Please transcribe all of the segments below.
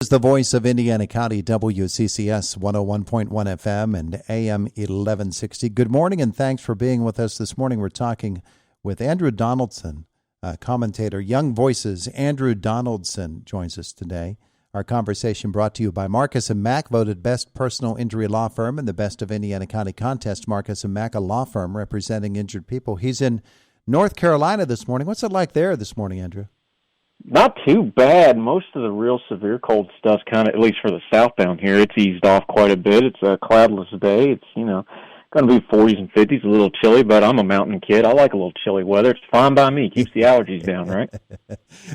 Is the voice of Indiana County, WCCS 101.1 FM and AM 1160. Good morning and thanks for being with us this morning. We're talking with Andrew Donaldson, commentator. Young Voices, Andrew Donaldson joins us today. Our conversation brought to you by Marcus & Mack, voted best personal injury law firm in the Best of Indiana County contest. Marcus & Mack, a law firm representing injured people. He's in North Carolina this morning. What's it like there this morning, Andrew? Not too bad. Most of the real severe cold stuff's kind of, at least for the southbound here, it's eased off quite a bit. It's a cloudless day. It's, going to be 40s and 50s, a little chilly, but I'm a mountain kid. I like a little chilly weather. It's fine by me. Keeps the allergies down, right?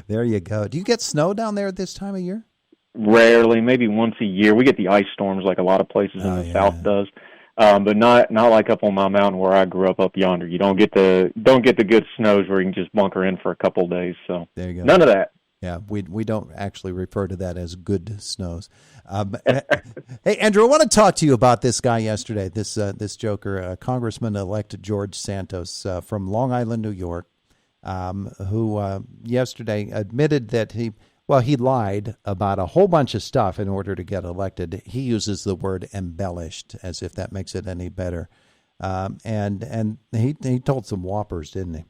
There you go. Do you get snow down there at this time of year? Rarely, maybe once a year. We get the ice storms like a lot of places in the south does. But not like up on my mountain where I grew up yonder. You don't get the good snows where you can just bunker in for a couple of days. So there you go. None of that. Yeah, we don't actually refer to that as good snows. Hey, Andrew, I want to talk to you about this guy yesterday. This joker, Congressman-elect George Santos from Long Island, New York, who yesterday admitted that he lied about a whole bunch of stuff in order to get elected. He uses the word embellished, as if that makes it any better. And he told some whoppers, didn't he?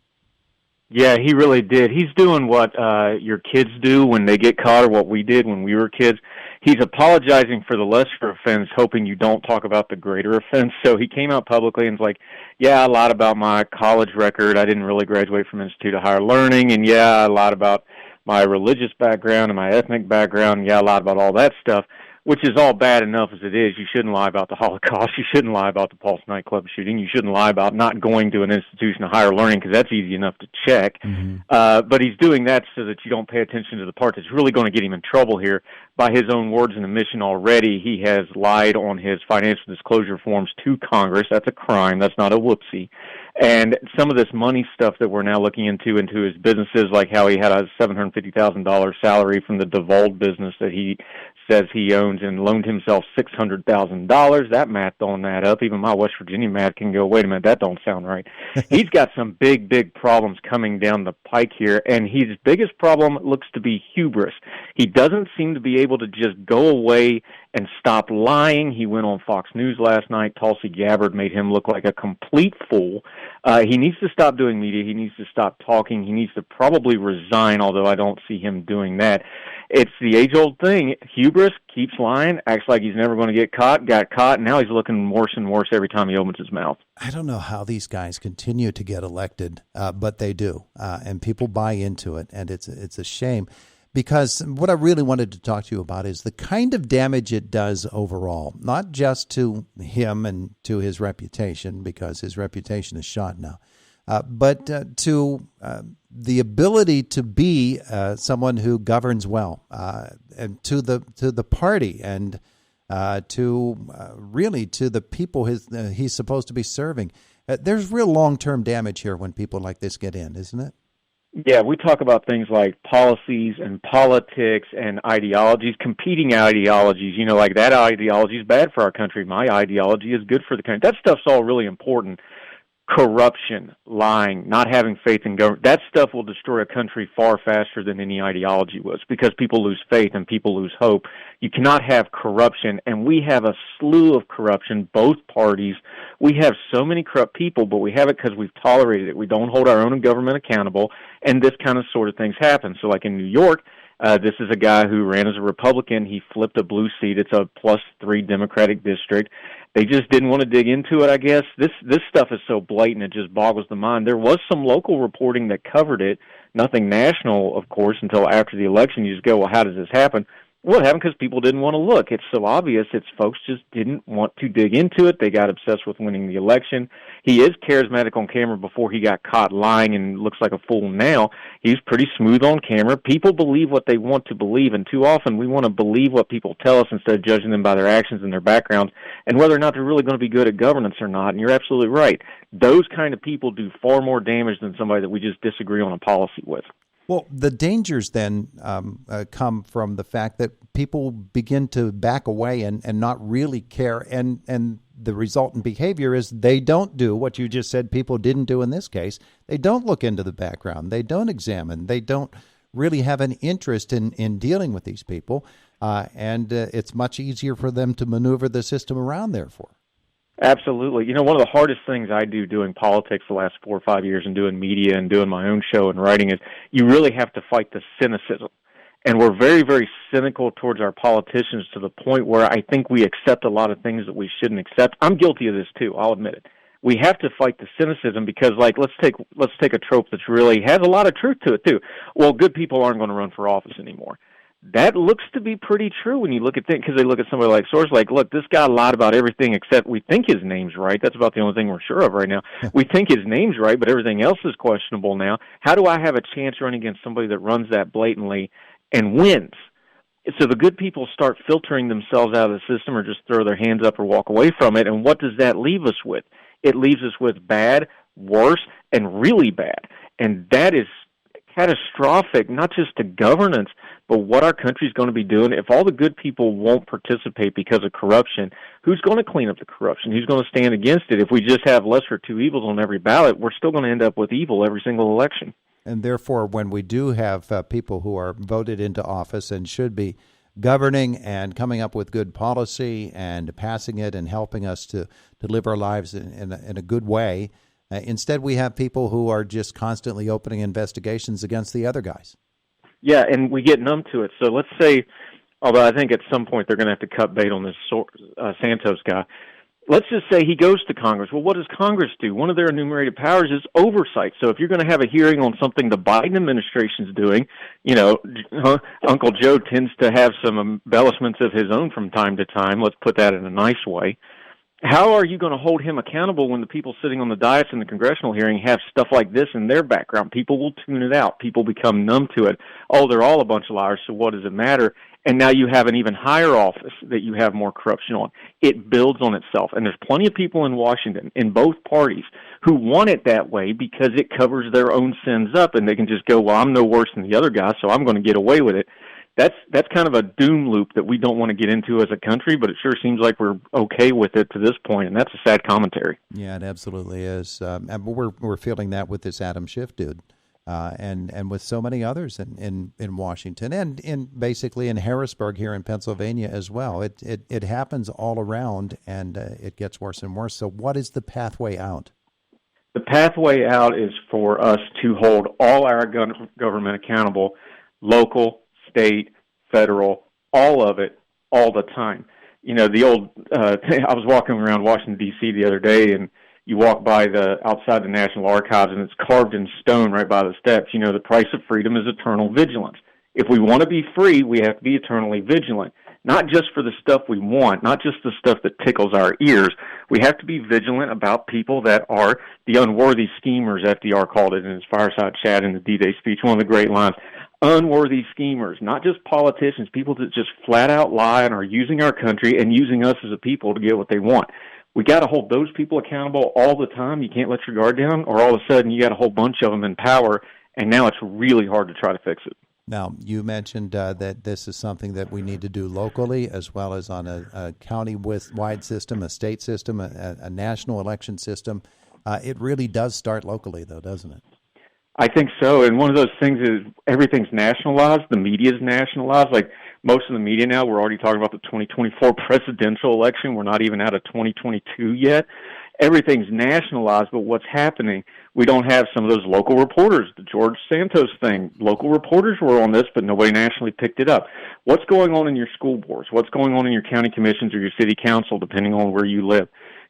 Yeah, he really did. He's doing what your kids do when they get caught, or what we did when we were kids. He's apologizing for the lesser offense, hoping you don't talk about the greater offense. So he came out publicly and was like, yeah, I lied about my college record. I didn't really graduate from Institute of Higher Learning. And yeah, I lied about my religious background and my ethnic background. Yeah, I lied about all that stuff, which is all bad enough as it is. You shouldn't lie about the Holocaust. You shouldn't lie about the Pulse nightclub shooting. You shouldn't lie about not going to an institution of higher learning, because that's easy enough to check. Mm-hmm. But he's doing that so that you don't pay attention to the part that's really going to get him in trouble here. By his own words and admission already, he has lied on his financial disclosure forms to Congress. That's a crime. That's not a whoopsie. And some of this money stuff that we're now looking into his businesses, like how he had a $750,000 salary from the DeVault business that he says he owns and loaned himself $600,000. That math don't add up. Even my West Virginia math can go, wait a minute, that don't sound right. He's got some big, big problems coming down the pike here, and his biggest problem looks to be hubris. He doesn't seem to be able to just go away and stop lying. He went on Fox News last night. Tulsi Gabbard made him look like a complete fool. He needs to stop doing media. He needs to stop talking. He needs to probably resign, although I don't see him doing that. It's the age-old thing. Hubris, keeps lying, acts like he's never going to get caught, got caught, and now he's looking worse and worse every time he opens his mouth. I don't know how these guys continue to get elected, but they do, and people buy into it, and it's a shame. Because what I really wanted to talk to you about is the kind of damage it does overall, not just to him and to his reputation, because his reputation is shot now, but to the ability to be someone who governs well, and to the party, and really to the people he's supposed to be serving. There's real long-term damage here when people like this get in, isn't it? Yeah, we talk about things like policies and politics and ideologies, competing ideologies. Like that ideology is bad for our country. My ideology is good for the country. That stuff's all really important. Corruption, lying, not having faith in government, that stuff will destroy a country far faster than any ideology was, because people lose faith and people lose hope. You cannot have corruption, and we have a slew of corruption, both parties. We have so many corrupt people, but we have it because we've tolerated it. We don't hold our own government accountable, and this kind of sort of things happen. So like in New York, this is a guy who ran as a Republican. He flipped a blue seat. It's a +3 Democratic district. They just didn't want to dig into it, I guess. This stuff is so blatant, it just boggles the mind. There was some local reporting that covered it, nothing national, of course, until after the election. You just go, well, how does this happen? Well, it happened because people didn't want to look. It's so obvious. It's folks just didn't want to dig into it. They got obsessed with winning the election. He is charismatic on camera before he got caught lying and looks like a fool now. He's pretty smooth on camera. People believe what they want to believe, and too often we want to believe what people tell us instead of judging them by their actions and their backgrounds and whether or not they're really going to be good at governance or not. And you're absolutely right. Those kind of people do far more damage than somebody that we just disagree on a policy with. Well, the dangers then come from the fact that people begin to back away and not really care, and the resultant behavior is they don't do what you just said people didn't do in this case. They don't look into the background. They don't examine. They don't really have an interest in dealing with these people. and it's much easier for them to maneuver the system around, therefore. Absolutely. You know, one of the hardest things I do doing politics the last 4 or 5 years and doing media and doing my own show and writing is you really have to fight the cynicism. And we're very, very cynical towards our politicians to the point where I think we accept a lot of things that we shouldn't accept. I'm guilty of this too, I'll admit it. We have to fight the cynicism because, like, let's take a trope that's really has a lot of truth to it too. Well, good people aren't going to run for office anymore. That looks to be pretty true when you look at things, because they look at somebody like Soros, like, look, this guy lied about everything except we think his name's right. That's about the only thing we're sure of right now. We think his name's right, but everything else is questionable now. How do I have a chance running against somebody that runs that blatantly and wins? So the good people start filtering themselves out of the system or just throw their hands up or walk away from it, and what does that leave us with? It leaves us with bad, worse, and really bad. And that is catastrophic, not just to governance, but what our country's going to be doing. If all the good people won't participate because of corruption, who's going to clean up the corruption? Who's going to stand against it? If we just have lesser of two evils on every ballot, we're still going to end up with evil every single election. And therefore, when we do have people who are voted into office and should be governing and coming up with good policy and passing it and helping us to live our lives in a good way, instead we have people who are just constantly opening investigations against the other guys. Yeah, and we get numb to it. So let's say, although I think at some point they're going to have to cut bait on this Santos guy, let's just say he goes to Congress. Well, what does Congress do? One of their enumerated powers is oversight. So if you're going to have a hearing on something the Biden administration's doing, you know, Uncle Joe tends to have some embellishments of his own from time to time. Let's put that in a nice way. How are you going to hold him accountable when the people sitting on the dais in the congressional hearing have stuff like this in their background? People will tune it out. People become numb to it. Oh, they're all a bunch of liars, so what does it matter? And now you have an even higher office that you have more corruption on. It builds on itself. And there's plenty of people in Washington, in both parties, who want it that way because it covers their own sins up, and they can just go, well, I'm no worse than the other guy, so I'm going to get away with it. That's kind of a doom loop that we don't want to get into as a country, but it sure seems like we're okay with it to this point, and that's a sad commentary. Yeah, it absolutely is. But we're feeling that with this Adam Schiff dude, and with so many others in Washington and basically in Harrisburg here in Pennsylvania as well. It happens all around, and it gets worse and worse. So what is the pathway out? The pathway out is for us to hold all our government accountable, local, state, federal, all of it, all the time. You know, the old, I was walking around Washington, D.C. the other day, and you walk by outside the National Archives, and it's carved in stone right by the steps. You know, the price of freedom is eternal vigilance. If we want to be free, we have to be eternally vigilant, not just for the stuff we want, not just the stuff that tickles our ears. We have to be vigilant about people that are the unworthy schemers, FDR called it in his fireside chat in the D-Day speech, one of the great lines. Unworthy schemers, not just politicians, people that just flat out lie and are using our country and using us as a people to get what they want. We got to hold those people accountable all the time. You can't let your guard down, or all of a sudden you got a whole bunch of them in power, and now it's really hard to try to fix it. Now, you mentioned that this is something that we need to do locally as well as on a county-wide system, a state system, a national election system. It really does start locally, though, doesn't it? I think so, and one of those things is everything's nationalized. The media's nationalized. Like most of the media now, we're already talking about the 2024 presidential election. We're not even out of 2022 yet. Everything's nationalized, but what's happening, we don't have some of those local reporters. The George Santos thing, local reporters were on this, but nobody nationally picked it up. What's going on in your school boards? What's going on in your county commissions or your city council, depending on where you live?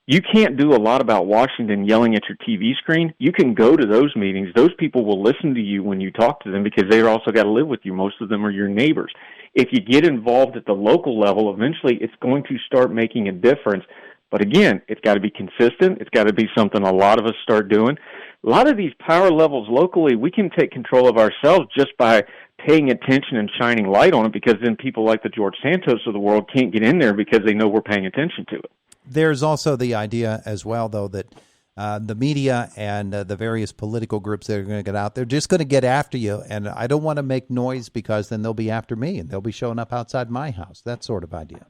You can't do a lot about Washington yelling at your TV screen. You can go to those meetings. Those people will listen to you when you talk to them because they've also got to live with you. Most of them are your neighbors. If you get involved at the local level, eventually it's going to start making a difference. But again, it's got to be consistent. It's got to be something a lot of us start doing. A lot of these power levels locally, we can take control of ourselves just by paying attention and shining light on it, because then people like the George Santos of the world can't get in there because they know we're paying attention to it. There's also the idea as well, though, that the media and the various political groups that are going to get out, they're just going to get after you. And I don't want to make noise because then they'll be after me and they'll be showing up outside my house, that sort of idea.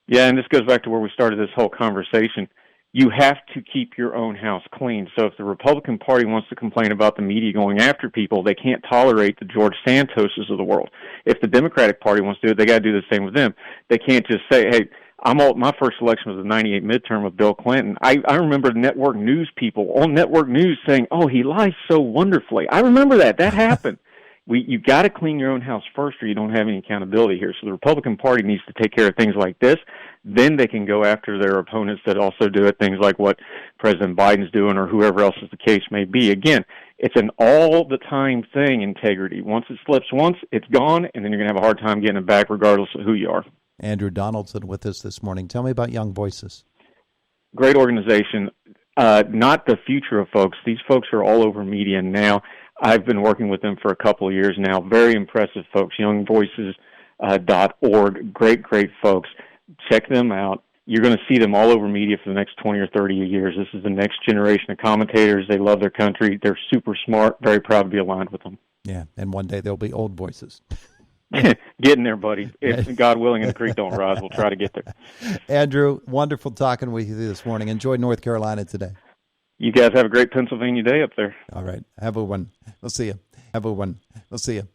Yeah, and this goes back to where we started this whole conversation. you have to keep your own house clean. So if the Republican Party wants to complain about the media going after people, they can't tolerate the George Santoses of the world. If the Democratic Party wants to do it, they got to do the same with them. They can't just say, hey, my first election was the 98 midterm with Bill Clinton. I remember network news people on network news saying, oh, he lies so wonderfully. I remember that. That happened. You got to clean your own house first, or you don't have any accountability here. So the Republican Party needs to take care of things like this. Then they can go after their opponents that also do it, things like what President Biden's doing or whoever else is the case may be. Again, it's an all-the-time thing, integrity. Once it slips once, it's gone, and then you're going to have a hard time getting it back regardless of who you are. Andrew Donaldson with us this morning. Tell me about Young Voices. Great organization. Not the future of folks. These folks are all over media now. I've been working with them for a couple of years now. Very impressive folks. YoungVoices.org. Great folks. Check them out. You're going to see them all over media for the next 20 or 30 years. This is the next generation of commentators. They love their country. They're super smart. Very proud to be aligned with them. Yeah, and one day they'll be old voices. Getting there, buddy. If God willing and the creek don't rise, we'll try to get there. Andrew, wonderful talking with you this morning. Enjoy North Carolina today. You guys have a great Pennsylvania day up there. All right. Have a one. We'll see you. Have a one. We'll see you.